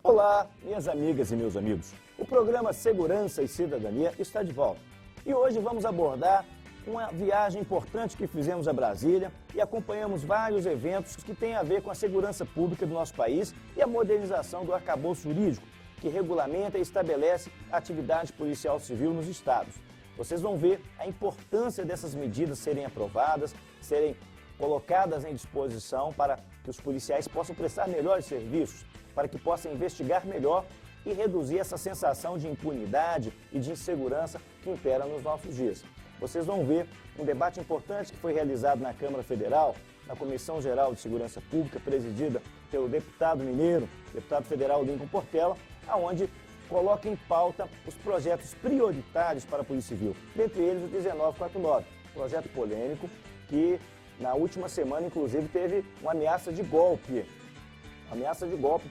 Olá, minhas amigas e meus amigos. O programa Segurança e Cidadania está de volta. E hoje vamos abordar uma viagem importante que fizemos a Brasília e acompanhamos vários eventos que têm a ver com a segurança pública do nosso país e a modernização do arcabouço jurídico, que regulamenta e estabelece a atividade policial civil nos estados. Vocês vão ver a importância dessas medidas serem aprovadas, serem colocadas em disposição para que os policiais possam prestar melhores serviços, para que possam investigar melhor e reduzir essa sensação de impunidade e de insegurança que impera nos nossos dias. Vocês vão ver um debate importante que foi realizado na Câmara Federal, na Comissão Geral de Segurança Pública, presidida pelo deputado mineiro, deputado federal Lincoln Portela, onde coloca em pauta os projetos prioritários para a Polícia Civil, dentre eles o 1949, projeto polêmico que na última semana, inclusive, teve uma ameaça de golpe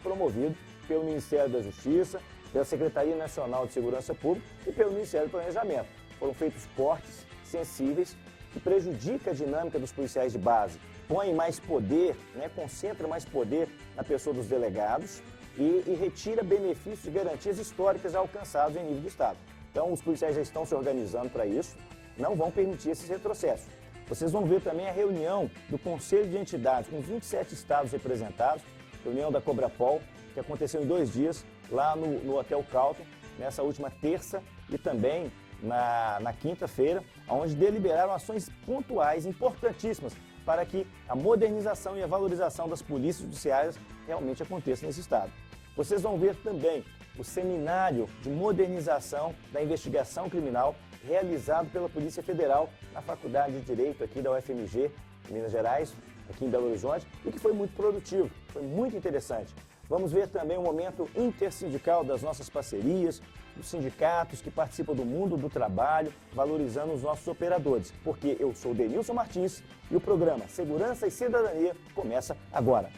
promovido pelo Ministério da Justiça, pela Secretaria Nacional de Segurança Pública e pelo Ministério do Planejamento. Foram feitos cortes sensíveis que prejudicam a dinâmica dos policiais de base, põe mais poder, concentra mais poder na pessoa dos delegados e retira benefícios e garantias históricas alcançados em nível do Estado. Então, os policiais já estão se organizando para isso, não vão permitir esses retrocessos. Vocês vão ver também a reunião do Conselho de Entidades, com 27 estados representados, reunião da Cobrapol, que aconteceu em 2 dias, lá no Hotel Carlton, nessa última terça e também na quinta-feira, onde deliberaram ações pontuais importantíssimas para que a modernização e a valorização das polícias judiciárias realmente aconteça nesse estado. Vocês vão ver também o seminário de modernização da investigação criminal realizado pela Polícia Federal na Faculdade de Direito aqui da UFMG, em Minas Gerais, aqui em Belo Horizonte, e que foi muito produtivo, foi muito interessante. Vamos ver também o momento intersindical das nossas parcerias, dos sindicatos que participam do mundo do trabalho, valorizando os nossos operadores, porque eu sou Denilson Martins e o programa Segurança e Cidadania começa agora.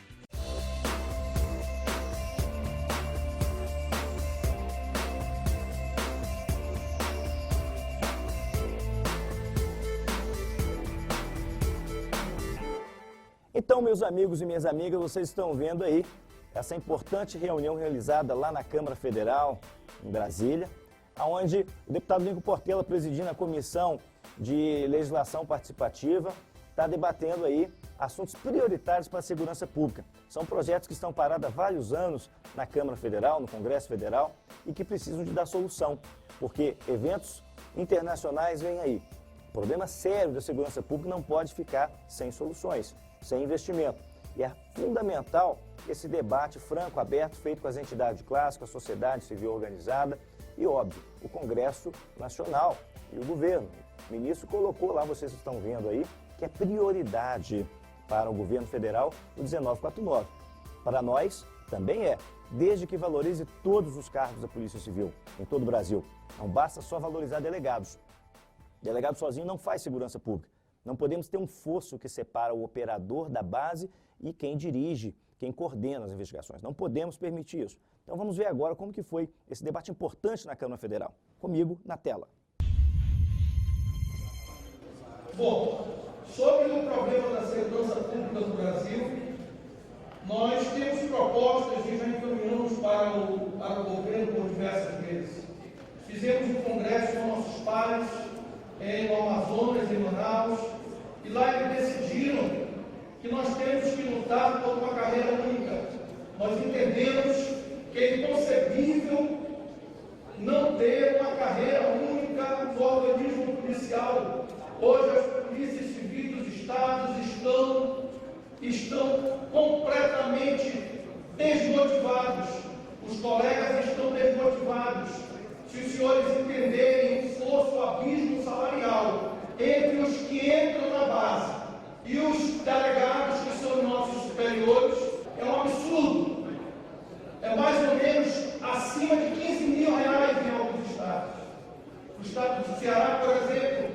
Então, meus amigos e minhas amigas, vocês estão vendo aí essa importante reunião realizada lá na Câmara Federal, em Brasília, onde o deputado Lincoln Portela, presidindo a Comissão de Legislação Participativa, está debatendo aí assuntos prioritários para a segurança pública. São projetos que estão parados há vários anos na Câmara Federal, no Congresso Federal, e que precisam de dar solução, porque eventos internacionais vêm aí. O problema sério da segurança pública não pode ficar sem soluções, sem investimento. E é fundamental esse debate franco, aberto, feito com as entidades de classe, com a sociedade civil organizada e, óbvio, o Congresso Nacional e o governo. O ministro colocou lá, vocês estão vendo aí, que é prioridade para o governo federal o 1949. Para nós, também é, desde que valorize todos os cargos da Polícia Civil em todo o Brasil. Não basta só valorizar delegados. Delegado sozinho não faz segurança pública. Não podemos ter um fosso que separa o operador da base e quem dirige, quem coordena as investigações. Não podemos permitir isso. Então vamos ver agora como que foi esse debate importante na Câmara Federal. Comigo, na tela. Bom, sobre o problema da segurança pública no Brasil, nós temos propostas e já encaminhamos para o governo por diversas vezes. Fizemos um congresso com nossos pares no Amazonas, em Manaus, e lá eles decidiram que nós temos que lutar por uma carreira única. Nós entendemos que é inconcebível não ter uma carreira única no organismo policial. Hoje as polícias civis dos estados estão completamente desmotivados. Os colegas estão desmotivados. Se os senhores entenderem o fosso, o abismo salarial entre os que entram na base e os delegados que são nossos superiores, é um absurdo. É mais ou menos acima de 15 mil reais em alguns estados. No estado do Ceará, por exemplo,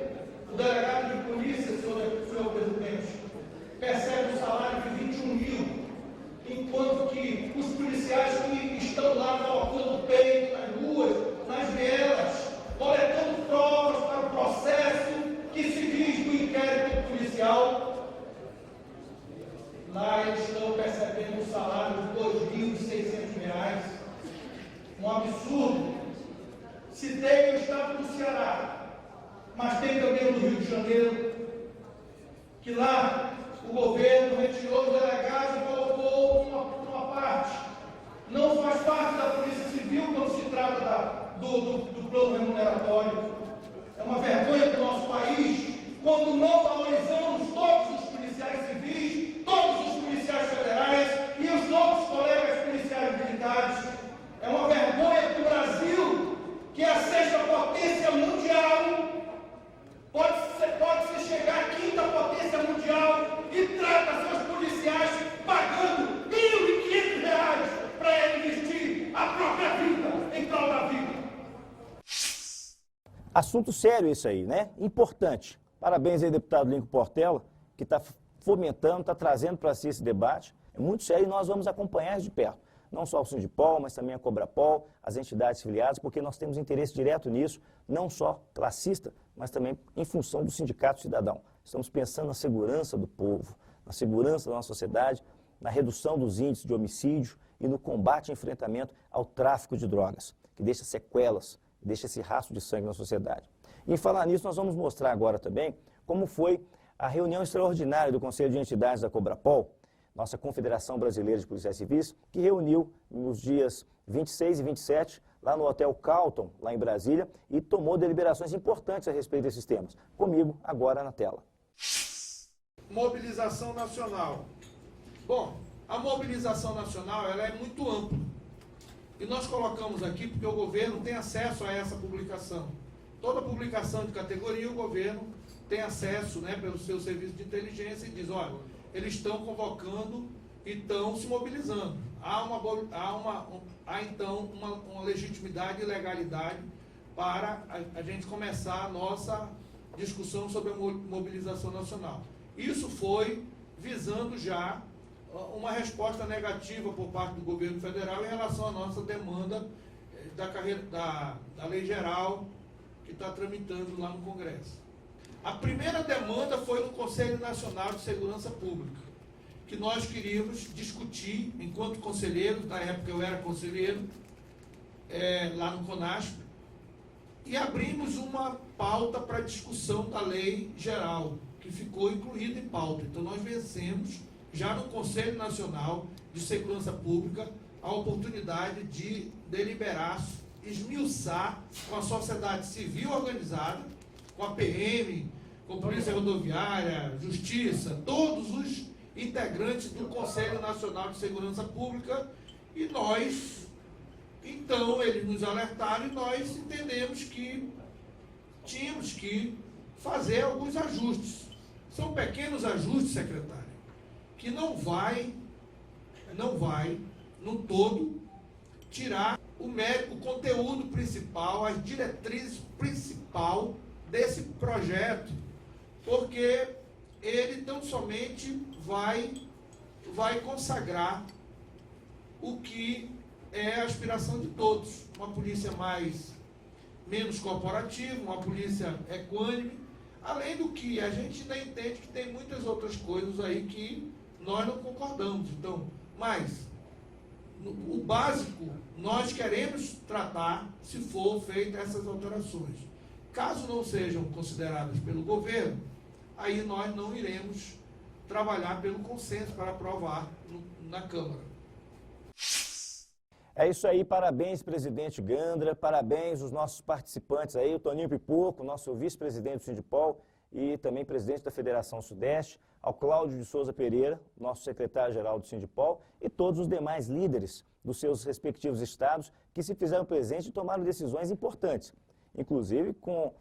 o delegado de polícia, senhor presidente, percebe um salário de 21 mil, enquanto que os policiais que estão lá colocando peito nas ruas, nas vielas, coletando provas para o processo que se diz do inquérito policial, lá eles estão percebendo absurdo. Citei o estado do Ceará, mas tem também no Rio de Janeiro, que lá o governo retirou os delegados e colocou uma parte. Não faz parte da Polícia Civil quando se trata do plano remuneratório. É uma vergonha para o nosso país quando não valorizamos todos os policiais civis, todos os policiais federais e os nossos colegas policiais militares. É uma vergonha para o Brasil, que é a sexta potência mundial, pode-se chegar à quinta potência mundial e trata seus policiais pagando R$ 1.500 para ele investir a própria vida em prol da vida. Assunto sério isso aí, né? Importante. Parabéns aí, deputado Lincoln Portela, que está fomentando, está trazendo para si esse debate. É muito sério e nós vamos acompanhar de perto. Não só o Sindipol, mas também a Cobrapol, as entidades filiadas, porque nós temos interesse direto nisso, não só classista, mas também em função do sindicato cidadão. Estamos pensando na segurança do povo, na segurança da nossa sociedade, na redução dos índices de homicídio e no combate e enfrentamento ao tráfico de drogas, que deixa sequelas, deixa esse rastro de sangue na sociedade. E em falar nisso, nós vamos mostrar agora também como foi a reunião extraordinária do Conselho de Entidades da Cobrapol, nossa Confederação Brasileira de Policiais Civis, que reuniu nos dias 26 e 27, lá no Hotel Carlton, lá em Brasília, e tomou deliberações importantes a respeito desses temas. Comigo, agora na tela. Mobilização nacional. Bom, a mobilização nacional ela é muito ampla. E nós colocamos aqui porque o governo tem acesso a essa publicação. Toda publicação de categoria, o governo tem acesso, né, pelo seu serviço de inteligência e diz, olha, eles estão convocando e estão se mobilizando. Há então uma legitimidade e legalidade para a gente começar a nossa discussão sobre a mobilização nacional. Isso foi visando já uma resposta negativa por parte do governo federal em relação à nossa demanda da lei geral que está tramitando lá no Congresso. A primeira demanda foi no Conselho Nacional de Segurança Pública, que nós queríamos discutir, enquanto conselheiros, na época eu era conselheiro, lá no CONASP, e abrimos uma pauta para discussão da lei geral, que ficou incluída em pauta. Então nós vencemos, já no Conselho Nacional de Segurança Pública, a oportunidade de deliberar, esmiuçar com a sociedade civil organizada, com a PM, com a Polícia Rodoviária, Justiça, todos os integrantes do Conselho Nacional de Segurança Pública, e nós, então, eles nos alertaram e nós entendemos que tínhamos que fazer alguns ajustes. São pequenos ajustes, secretário, que não vai, no todo, tirar o conteúdo principal, as diretrizes principal desse projeto, porque ele tão somente vai consagrar o que é a aspiração de todos. Uma polícia menos corporativa, uma polícia equânime, além do que a gente ainda entende que tem muitas outras coisas aí que nós não concordamos. Então, mas o básico nós queremos tratar se for feitas essas alterações. Caso não sejam consideradas pelo governo, aí nós não iremos trabalhar pelo consenso para aprovar na Câmara. É isso aí, parabéns, presidente Gandra, parabéns aos nossos participantes aí, o Toninho Pipoco, nosso vice-presidente do Sindipol e também presidente da Federação Sudeste, ao Cláudio de Souza Pereira, nosso secretário-geral do Sindipol, e todos os demais líderes dos seus respectivos estados que se fizeram presentes e tomaram decisões importantes, inclusive com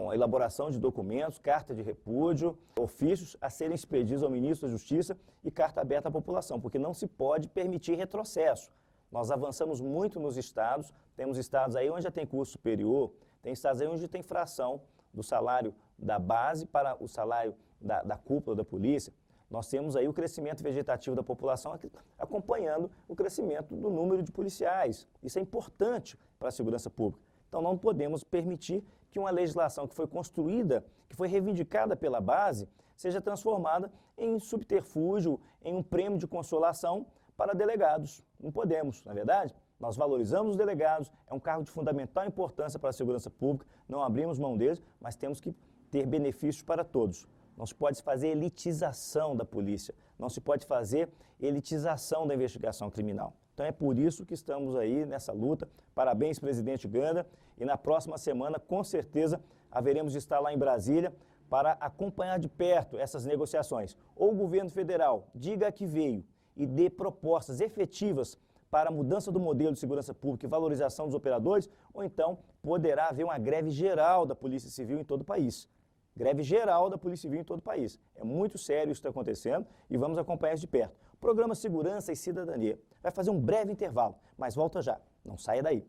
a elaboração de documentos, carta de repúdio, ofícios a serem expedidos ao ministro da Justiça e carta aberta à população, porque não se pode permitir retrocesso. Nós avançamos muito nos estados, temos estados aí onde já tem curso superior, tem estados aí onde tem fração do salário da base para o salário da cúpula da polícia. Nós temos aí o crescimento vegetativo da população acompanhando o crescimento do número de policiais. Isso é importante para a segurança pública. Então não podemos permitir que uma legislação que foi construída, que foi reivindicada pela base, seja transformada em subterfúgio, em um prêmio de consolação para delegados. Não podemos, na verdade. Nós valorizamos os delegados, é um cargo de fundamental importância para a segurança pública, não abrimos mão deles, mas temos que ter benefícios para todos. Não se pode fazer elitização da polícia, não se pode fazer elitização da investigação criminal. Então é por isso que estamos aí nessa luta. Parabéns, presidente Ganda, e na próxima semana, com certeza, haveremos de estar lá em Brasília para acompanhar de perto essas negociações. Ou o governo federal diga que veio e dê propostas efetivas para a mudança do modelo de segurança pública e valorização dos operadores, ou então poderá haver uma greve geral da Polícia Civil em todo o país. Greve geral da Polícia Civil em todo o país. É muito sério isso que está acontecendo e vamos acompanhar isso de perto. Programa Segurança e Cidadania vai fazer um breve intervalo, mas volta já. Não saia daí.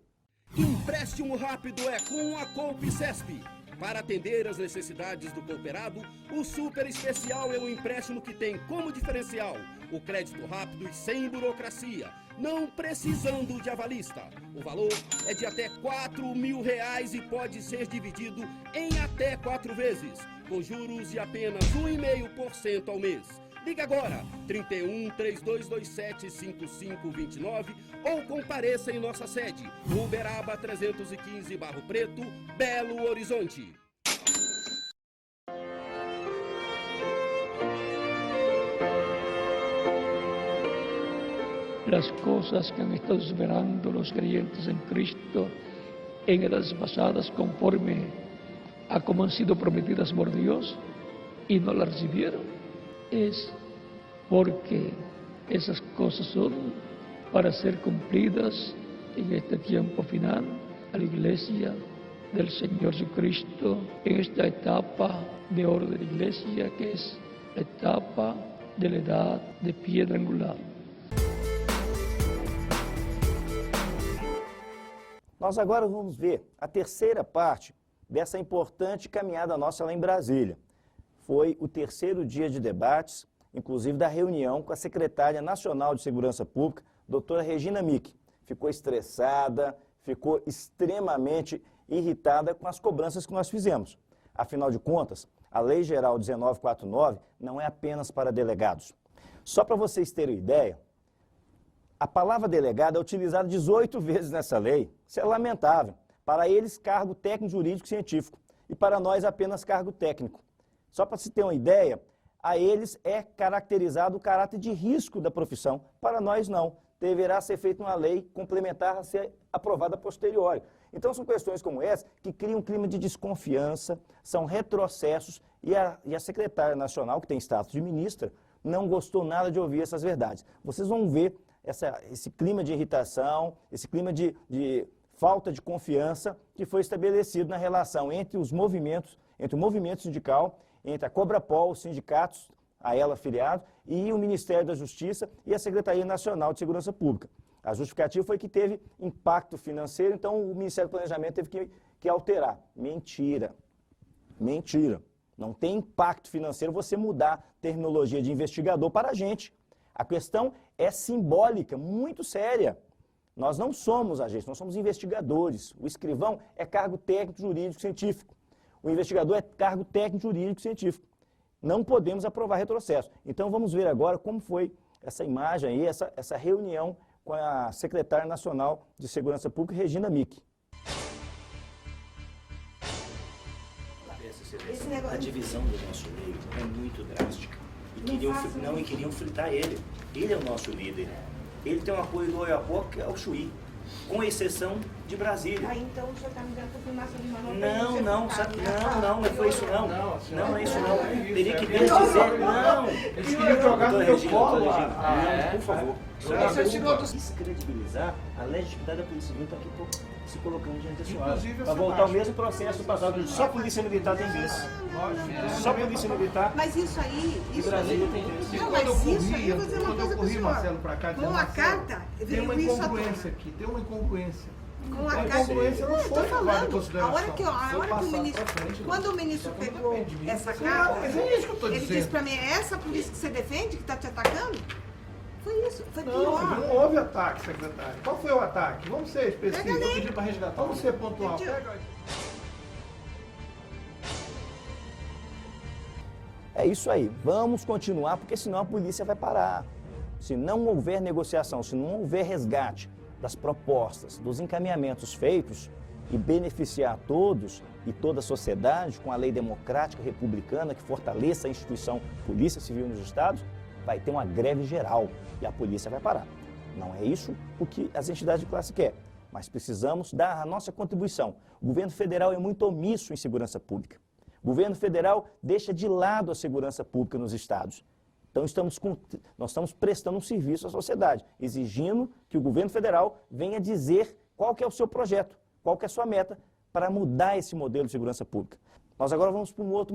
Empréstimo rápido é com a Coopcesp. Para atender as necessidades do cooperado, o Super Especial é um empréstimo que tem como diferencial o crédito rápido e sem burocracia, não precisando de avalista. O valor é de até R$4.000 e pode ser dividido em até 4 vezes, com juros de apenas 1,5% ao mês. Ligue agora, 31 3227 5529 ou compareça em nossa sede, Uberaba 315, Barro Preto, Belo Horizonte. Las cosas que han estado esperando los creyentes en Cristo en edades pasadas conforme a como han sido prometidas por Dios y no las recibieron, es porque esas cosas son para ser cumplidas en este tiempo final a la iglesia del Señor Jesucristo en esta etapa de oro de la iglesia, que es la etapa de la edad de piedra angular. Nós agora vamos ver a terceira parte dessa importante caminhada nossa lá em Brasília. Foi o terceiro dia de debates, inclusive da reunião com a secretária nacional de Segurança Pública, doutora Regina Mick. Ficou estressada, ficou extremamente irritada com as cobranças que nós fizemos. Afinal de contas, a Lei Geral 1949 não é apenas para delegados. Só para vocês terem ideia, a palavra delegado é utilizada 18 vezes nessa lei. Isso é lamentável. Para eles, cargo técnico, jurídico e científico. E para nós, apenas cargo técnico. Só para se ter uma ideia, a eles é caracterizado o caráter de risco da profissão. Para nós, não. Deverá ser feita uma lei complementar a ser aprovada a posteriori. Então, são questões como essa que criam um clima de desconfiança, são retrocessos, e a secretária nacional, que tem status de ministra, não gostou nada de ouvir essas verdades. Vocês vão ver esse clima de irritação, esse clima de falta de confiança que foi estabelecido na relação entre os movimentos, entre o movimento sindical, entre a Cobrapol, os sindicatos, a ela afiliados, e o Ministério da Justiça e a Secretaria Nacional de Segurança Pública. A justificativa foi que teve impacto financeiro, então o Ministério do Planejamento teve que alterar. Mentira. Mentira. Não tem impacto financeiro você mudar terminologia de investigador para agente. A questão é simbólica, muito séria. Nós não somos agentes, nós somos investigadores. O escrivão é cargo técnico, jurídico, científico. O investigador é cargo técnico, jurídico, científico. Não podemos aprovar retrocesso. Então vamos ver agora como foi essa imagem aí, essa reunião com a secretária nacional de Segurança Pública, Regina Mick. A divisão do nosso meio é muito drástica. E queriam fritar ele. Ele é o nosso líder. Ele tem um apoio do Oiapoque, que é o Chuí, com exceção de Brasília. Ah, então o senhor está me dando confirmação de manual? Não foi isso não. Não é isso não. Teria que vir dizer, não. Eles queriam jogar no meu colo. Por favor. Descredibilizar a legitimidade da Polícia Civil está aqui se colocando diante da senhora. Para voltar ao mesmo processo do passado. Só a Polícia Militar tem vez. Só a Polícia Militar. Mas isso aí... E Brasília tem vez. Não, mas isso aí eu vou dizer uma coisa para o senhor. Marcelo, para cá, com a carta, tem uma veio isso à incongruência aqui, tem uma incongruência. Com a A carta, incongruência não foi levada em a consideração. hora que o ministro, quando o ministro pegou essa carta, Mas é isso que eu estou ele dizendo. disse para mim, é essa polícia que você defende, que está te atacando? Foi isso, foi pior. Não houve ataque, secretário. Qual foi o ataque? Vamos ser específicos. Pega Vou pedir para resgatar. Vamos ser pontual. Pega. É isso aí, vamos continuar, porque senão a polícia vai parar. Se não houver negociação, se não houver resgate, das propostas, dos encaminhamentos feitos e beneficiar a todos e toda a sociedade com a lei democrática republicana que fortaleça a instituição Polícia Civil nos estados, vai ter uma greve geral e a polícia vai parar. Não é isso o que as entidades de classe querem, mas precisamos dar a nossa contribuição. O governo federal é muito omisso em segurança pública. O governo federal deixa de lado a segurança pública nos estados. Então, nós estamos prestando um serviço à sociedade, exigindo que o governo federal venha dizer qual que é o seu projeto, qual que é a sua meta para mudar esse modelo de segurança pública. Nós agora vamos para um outro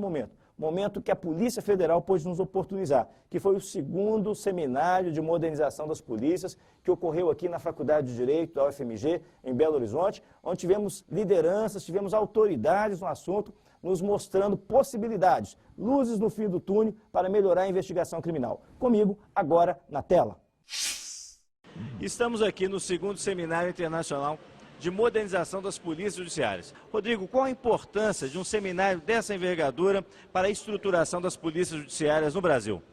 momento que a Polícia Federal pôde nos oportunizar, que foi o segundo seminário de modernização das polícias que ocorreu aqui na Faculdade de Direito da UFMG, em Belo Horizonte, onde tivemos lideranças, tivemos autoridades no assunto, nos mostrando possibilidades, luzes no fim do túnel para melhorar a investigação criminal. Comigo, agora na tela. Estamos aqui no segundo Seminário Internacional de Modernização das Polícias Judiciárias. Rodrigo, qual a importância de um seminário dessa envergadura para a estruturação das polícias judiciárias no Brasil?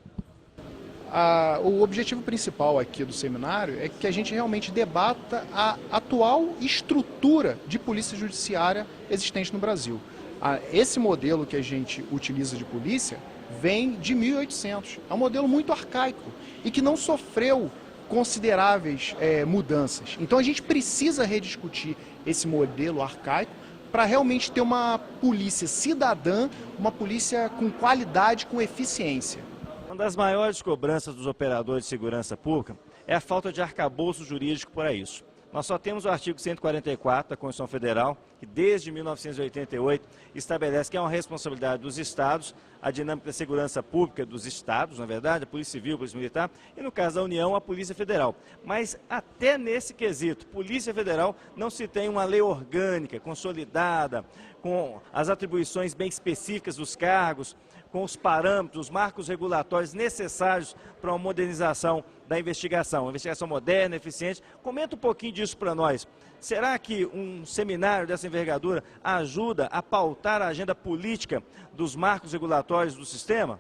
O objetivo principal aqui do seminário é que a gente realmente debata a atual estrutura de polícia judiciária existente no Brasil. Esse modelo que a gente utiliza de polícia vem de 1800. É um modelo muito arcaico e que não sofreu consideráveis mudanças. Então a gente precisa rediscutir esse modelo arcaico para realmente ter uma polícia cidadã, uma polícia com qualidade, com eficiência. Uma das maiores cobranças dos operadores de segurança pública é a falta de arcabouço jurídico para isso. Nós só temos o artigo 144 da Constituição Federal, que desde 1988 estabelece que é uma responsabilidade dos estados a dinâmica da segurança pública dos estados, na verdade, a Polícia Civil, a Polícia Militar, e no caso da União, a Polícia Federal. Mas até nesse quesito, Polícia Federal, não se tem uma lei orgânica, consolidada, com as atribuições bem específicas dos cargos, com os parâmetros, os marcos regulatórios necessários para uma modernização da investigação, uma investigação moderna, eficiente. Comenta um pouquinho disso para nós. Será que um seminário dessa envergadura ajuda a pautar a agenda política dos marcos regulatórios do sistema?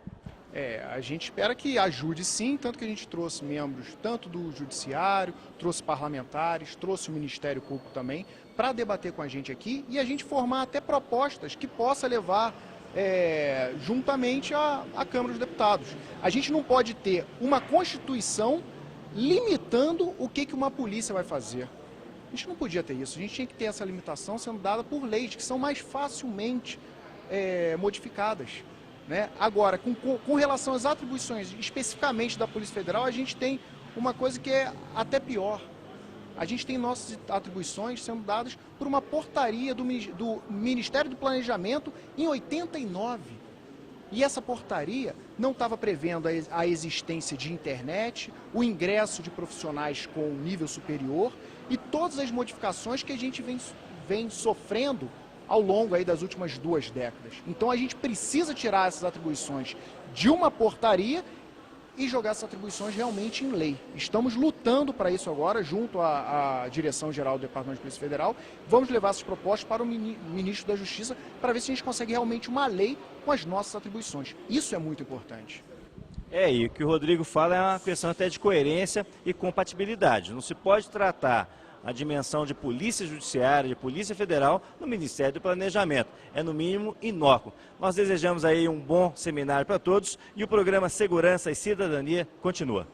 A gente espera que ajude sim, tanto que a gente trouxe membros tanto do Judiciário, trouxe parlamentares, trouxe o Ministério Público também, para debater com a gente aqui e a gente formar até propostas que possa levar juntamente à Câmara dos Deputados. A gente não pode ter uma Constituição limitando o que uma polícia vai fazer. A gente não podia ter isso, a gente tinha que ter essa limitação sendo dada por leis que são mais facilmente modificadas. Né? Agora, com relação às atribuições especificamente da Polícia Federal, a gente tem uma coisa que é até pior. A gente tem nossas atribuições sendo dadas por uma portaria do Ministério do Planejamento em 89. E essa portaria não estava prevendo a existência de internet, o ingresso de profissionais com nível superior e todas as modificações que a gente vem sofrendo ao longo aí das últimas 2 décadas. Então a gente precisa tirar essas atribuições de uma portaria e jogar essas atribuições realmente em lei. Estamos lutando para isso agora, junto à Direção-Geral do Departamento de Polícia Federal. Vamos levar essas propostas para o Ministro da Justiça para ver se a gente consegue realmente uma lei com as nossas atribuições. Isso é muito importante. E o que o Rodrigo fala é uma questão até de coerência e compatibilidade. Não se pode tratar a dimensão de polícia judiciária, de polícia federal, no Ministério do Planejamento. É, no mínimo, inócuo. Nós desejamos aí um bom seminário para todos e o programa Segurança e Cidadania continua.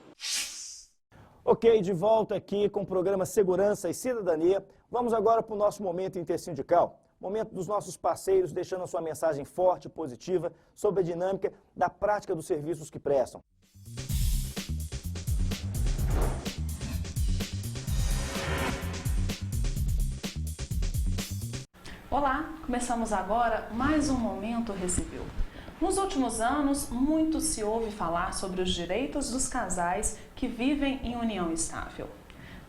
Ok, de volta aqui com o programa Segurança e Cidadania. Vamos agora para o nosso momento intersindical. Momento dos nossos parceiros deixando a sua mensagem forte e positiva sobre a dinâmica da prática dos serviços que prestam. Olá, começamos agora mais um Momento Recebeu. Nos últimos anos, muito se ouve falar sobre os direitos dos casais que vivem em união estável.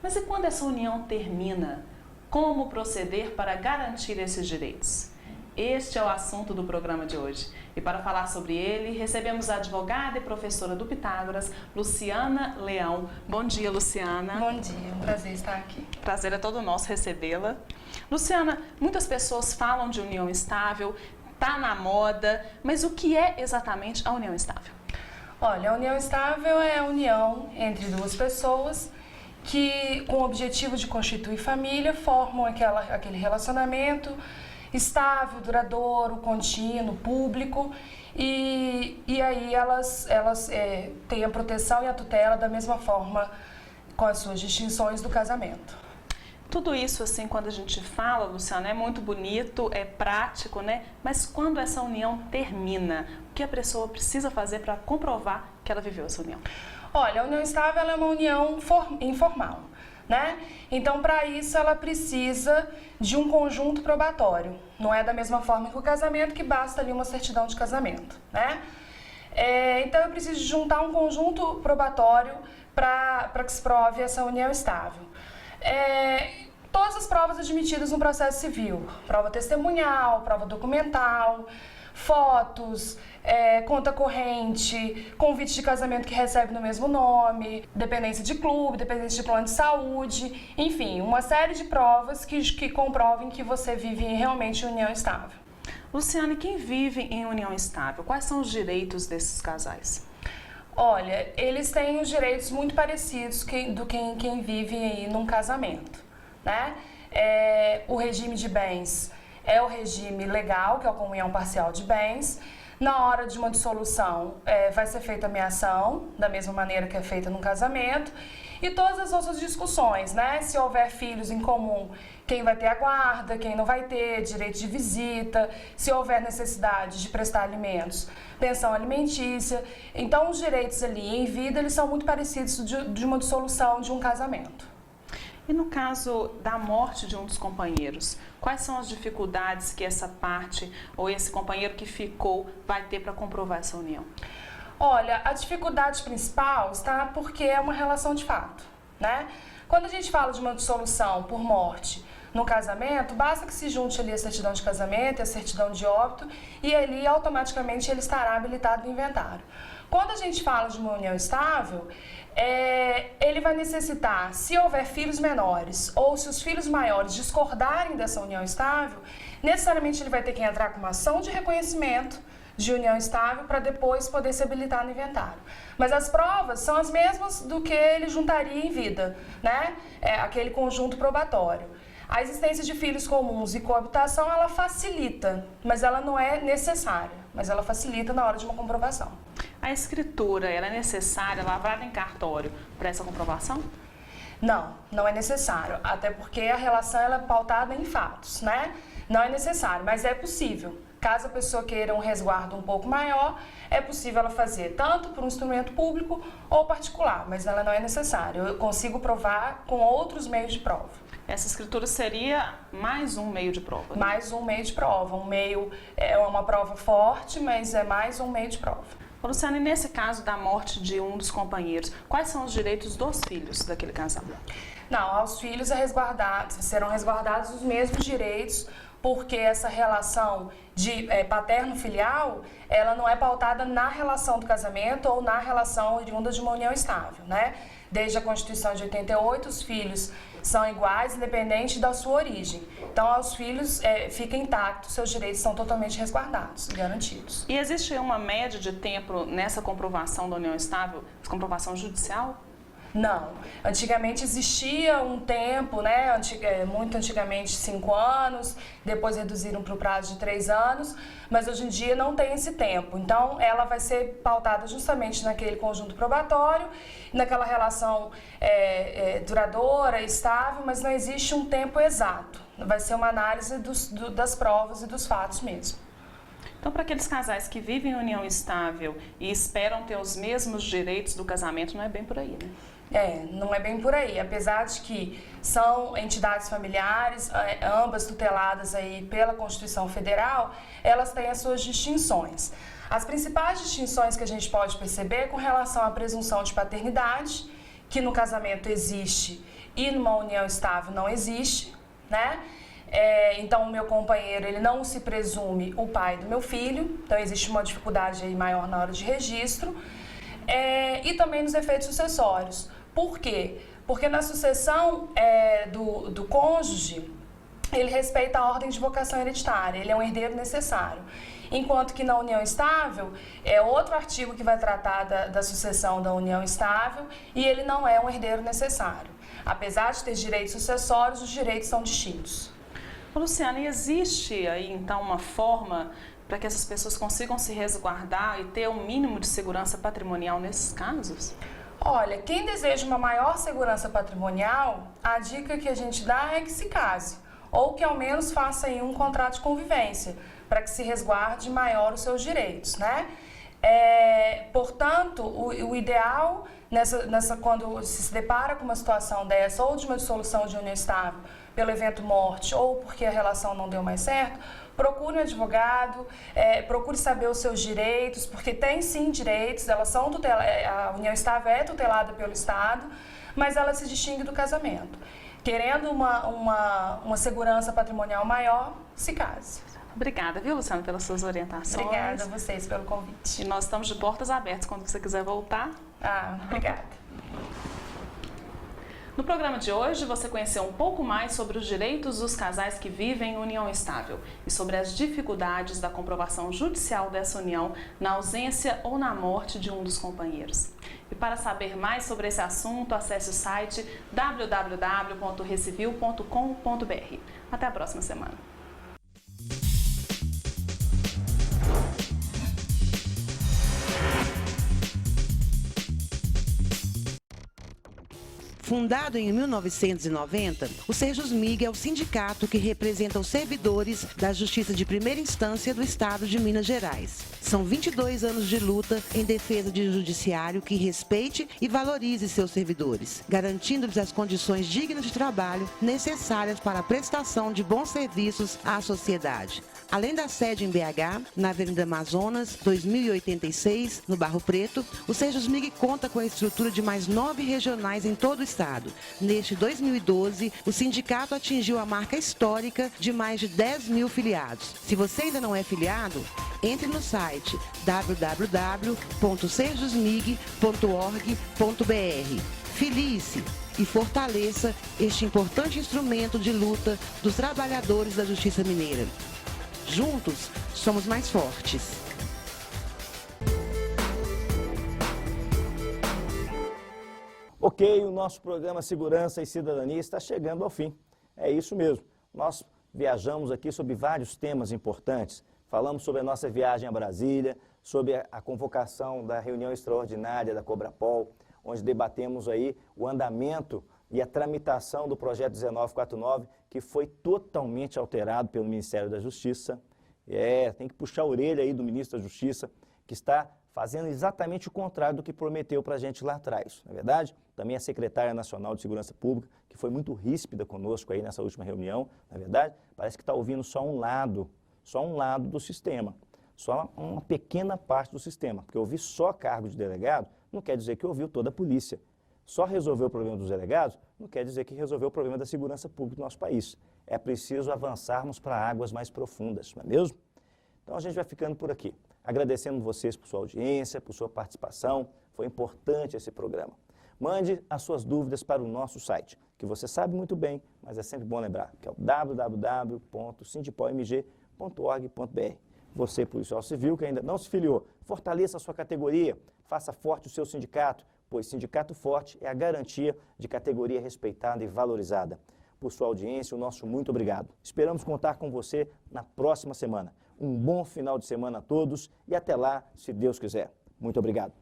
Mas e quando essa união termina? Como proceder para garantir esses direitos? Este é o assunto do programa de hoje. E para falar sobre ele, recebemos a advogada e professora do Pitágoras, Luciana Leão. Bom dia, Luciana. Bom dia, é um prazer estar aqui. Prazer é todo nosso recebê-la. Luciana, muitas pessoas falam de união estável, tá na moda, mas o que é exatamente a união estável? Olha, a união estável é a união entre duas pessoas que, com o objetivo de constituir família, formam aquele relacionamento estável, duradouro, contínuo, público, e aí elas têm a proteção e a tutela da mesma forma, com as suas distinções do casamento. Tudo isso, assim, quando a gente fala, Luciana, é muito bonito, é prático, né? Mas quando essa união termina, o que a pessoa precisa fazer para comprovar que ela viveu essa união? Olha, a união estável ela é uma união informal, né? Então, para isso, ela precisa de um conjunto probatório. Não é da mesma forma que o casamento, que basta ali uma certidão de casamento, né? Então, eu preciso de juntar um conjunto probatório para que se prove essa união estável. Todas as provas admitidas no processo civil, prova testemunhal, prova documental, fotos, conta corrente, convite de casamento que recebe no mesmo nome, dependência de clube, dependência de plano de saúde, enfim, uma série de provas que comprovem que você vive realmente em união estável. Luciana, quem vive em união estável, quais são os direitos desses casais? Olha, eles têm os direitos muito parecidos do quem vive aí num casamento, né? O regime de bens é o regime legal, que é a comunhão parcial de bens. Na hora de uma dissolução, vai ser feita a meação, da mesma maneira que é feita num casamento. E todas as outras discussões, né? Se houver filhos em comum, quem vai ter a guarda, quem não vai ter, direito de visita, se houver necessidade de prestar alimentos, pensão alimentícia. Então, os direitos ali em vida, eles são muito parecidos de uma dissolução de um casamento. E no caso da morte de um dos companheiros, quais são as dificuldades que essa parte ou esse companheiro que ficou vai ter para comprovar essa união? Olha, a dificuldade principal está porque é uma relação de fato, né? Quando a gente fala de uma dissolução por morte no casamento, basta que se junte ali a certidão de casamento e a certidão de óbito e ali automaticamente ele estará habilitado no inventário. Quando a gente fala de uma união estável, ele vai necessitar, se houver filhos menores ou se os filhos maiores discordarem dessa união estável, necessariamente ele vai ter que entrar com uma ação de reconhecimento de união estável para depois poder se habilitar no inventário. Mas as provas são as mesmas do que ele juntaria em vida, né? Aquele conjunto probatório. A existência de filhos comuns e coabitação, ela facilita, mas ela não é necessária, mas ela facilita na hora de uma comprovação. A escritura, ela é necessária, lavrada em cartório, para essa comprovação? Não, não é necessário, até porque a relação ela é pautada em fatos, né? Não é necessário, mas é possível. Caso a pessoa queira um resguardo um pouco maior, é possível ela fazer tanto por um instrumento público ou particular, mas ela não é necessária. Eu consigo provar com outros meios de prova. Essa escritura seria mais um meio de prova? Mais um meio de prova. Um meio é uma prova forte, mas é mais um meio de prova. Luciana, e nesse caso da morte de um dos companheiros, quais são os direitos dos filhos daquele casal? Não, aos filhos serão resguardados os mesmos direitos, porque essa relação de paterno-filial, ela não é pautada na relação do casamento ou na relação oriunda de uma união estável, né? Desde a Constituição de 88, os filhos são iguais, independente da sua origem. Então, aos filhos fica intacto, seus direitos são totalmente resguardados, garantidos. E existe uma média de tempo nessa comprovação da união estável, comprovação judicial? Não. Antigamente existia um tempo, né? Muito antigamente 5 anos, depois reduziram para o prazo de 3 anos, mas hoje em dia não tem esse tempo. Então, ela vai ser pautada justamente naquele conjunto probatório, naquela relação duradoura, estável, mas não existe um tempo exato. Vai ser uma análise das provas e dos fatos mesmo. Então, para aqueles casais que vivem em união estável e esperam ter os mesmos direitos do casamento, não é bem por aí, né? Não é bem por aí, apesar de que são entidades familiares, ambas tuteladas aí pela Constituição Federal, elas têm as suas distinções. As principais distinções que a gente pode perceber com relação à presunção de paternidade, que no casamento existe e numa união estável não existe, né? Então, o meu companheiro, ele não se presume o pai do meu filho, então existe uma dificuldade aí maior na hora de registro, e também nos efeitos sucessórios. Por quê? Porque na sucessão do cônjuge, ele respeita a ordem de vocação hereditária, ele é um herdeiro necessário. Enquanto que na união estável é outro artigo que vai tratar da sucessão da união estável e ele não é um herdeiro necessário. Apesar de ter direitos sucessórios, os direitos são distintos. Luciana, e existe aí então uma forma para que essas pessoas consigam se resguardar e ter um mínimo de segurança patrimonial nesses casos? Olha, quem deseja uma maior segurança patrimonial, a dica que a gente dá é que se case, ou que ao menos faça aí um contrato de convivência, para que se resguarde maior os seus direitos, né? Portanto, o ideal, quando se depara com uma situação dessa, ou de uma dissolução de união estável, pelo evento morte, ou porque a relação não deu mais certo, procure um advogado, procure saber os seus direitos, porque tem sim direitos, elas são a união estável é tutelada pelo Estado, mas ela se distingue do casamento. Querendo uma segurança patrimonial maior, se case. Obrigada, viu, Luciana, pelas suas orientações. Obrigada a vocês pelo convite. E nós estamos de portas abertas quando você quiser voltar. Obrigada. No programa de hoje, você conheceu um pouco mais sobre os direitos dos casais que vivem em união estável e sobre as dificuldades da comprovação judicial dessa união na ausência ou na morte de um dos companheiros. E para saber mais sobre esse assunto, acesse o site www.recivil.com.br. Até a próxima semana. Fundado em 1990, o Sejusmig é o sindicato que representa os servidores da Justiça de Primeira Instância do Estado de Minas Gerais. São 22 anos de luta em defesa de um judiciário que respeite e valorize seus servidores, garantindo-lhes as condições dignas de trabalho necessárias para a prestação de bons serviços à sociedade. Além da sede em BH, na Avenida Amazonas, 2086, no Barro Preto, o Sejusmig conta com a estrutura de mais 9 regionais em todo o estado. Neste 2012, o sindicato atingiu a marca histórica de mais de 10 mil filiados. Se você ainda não é filiado, entre no site www.sejusmig.org.br. Filie-se e fortaleça este importante instrumento de luta dos trabalhadores da Justiça Mineira. Juntos, somos mais fortes. Ok, o nosso programa Segurança e Cidadania está chegando ao fim. É isso mesmo. Nós viajamos aqui sobre vários temas importantes. Falamos sobre a nossa viagem a Brasília, sobre a convocação da reunião extraordinária da Cobrapol, onde debatemos aí o andamento e a tramitação do projeto 1949, que foi totalmente alterado pelo Ministério da Justiça. Tem que puxar a orelha aí do ministro da Justiça, que está fazendo exatamente o contrário do que prometeu para a gente lá atrás, não é verdade? Também a secretária nacional de Segurança Pública, que foi muito ríspida conosco aí nessa última reunião, não é verdade? Parece que está ouvindo só um lado do sistema, só uma pequena parte do sistema, porque ouvir só cargo de delegado não quer dizer que ouviu toda a polícia. Só resolver o problema dos delegados não quer dizer que resolveu o problema da segurança pública do nosso país. É preciso avançarmos para águas mais profundas, não é mesmo? Então a gente vai ficando por aqui. Agradecendo vocês por sua audiência, por sua participação. Foi importante esse programa. Mande as suas dúvidas para o nosso site, que você sabe muito bem, mas é sempre bom lembrar, que é o www.sindipolmg.org.br. Você, policial civil, que ainda não se filiou, fortaleça a sua categoria, faça forte o seu sindicato, pois sindicato forte é a garantia de categoria respeitada e valorizada. Por sua audiência, o nosso muito obrigado. Esperamos contar com você na próxima semana. Um bom final de semana a todos e até lá, se Deus quiser. Muito obrigado.